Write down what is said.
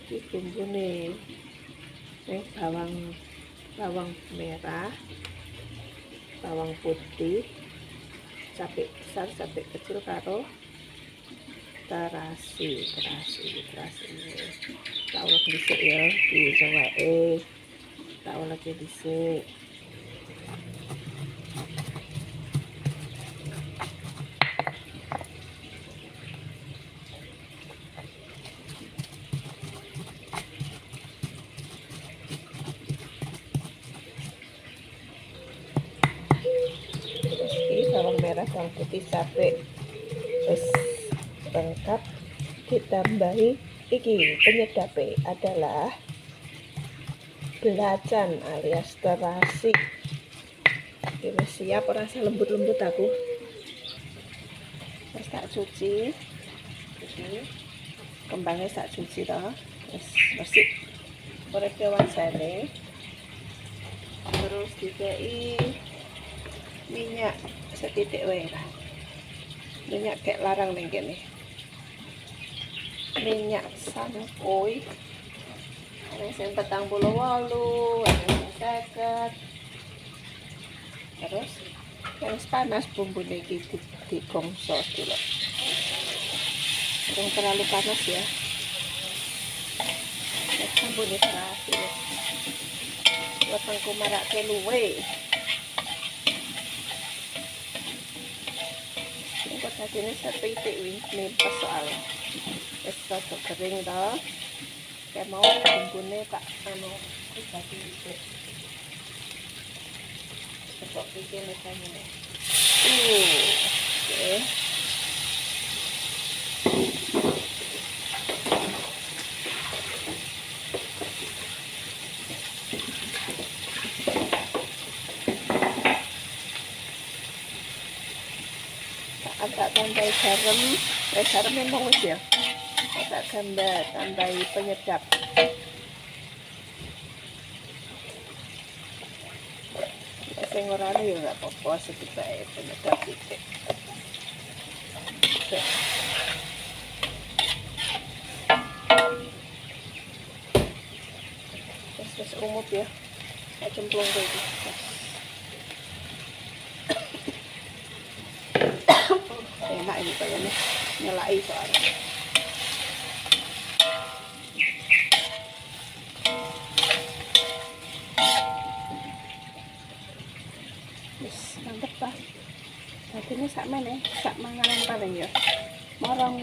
Iki bumbune. Bawang bawang merah, bawang putih, cabai besar, cabai kecil karo terasi. Tak ulek dhisik ya, dicowoke. Tak ulek dhisik. Bawang merah, bawang putih, cabai wis lengkap. Ditambahi iki penyedapnya adalah belacan alias terasi. Ini siap, rasa lembut-lembut aku. Wis tak cuci. Iki kembangnya tak cuci toh. Wis bersih. Ora kewansane. Terus dikei minyak setitik wae lah. Minyak kayak larang ning kene. Minyak sankoy. Ada yang 48, ada yang 50. Terus yang panas bumbune iki digongso dulu. Jangan terlalu panas ya. Bumbune terasi. Wetengku marake luwe. Ini tadi ini setitik nimpes soalnya. Wis rada kering toh. Kayak mau bumbune tak dibagi dhisik. Sebab iki mesane. Oke. Agak tambah garam, garam memang wis ya. Agak tambahi penyedap. Sing ora ya enggak apa-apa, sedikit ae penyedap dikit. Terus umut ya. Tak cemplung kayak gitu. Enak ini kayaknya nyelai soalnya. Wis mantep ta. Dadi ini sak meneh, sak manganan paling ya. Morong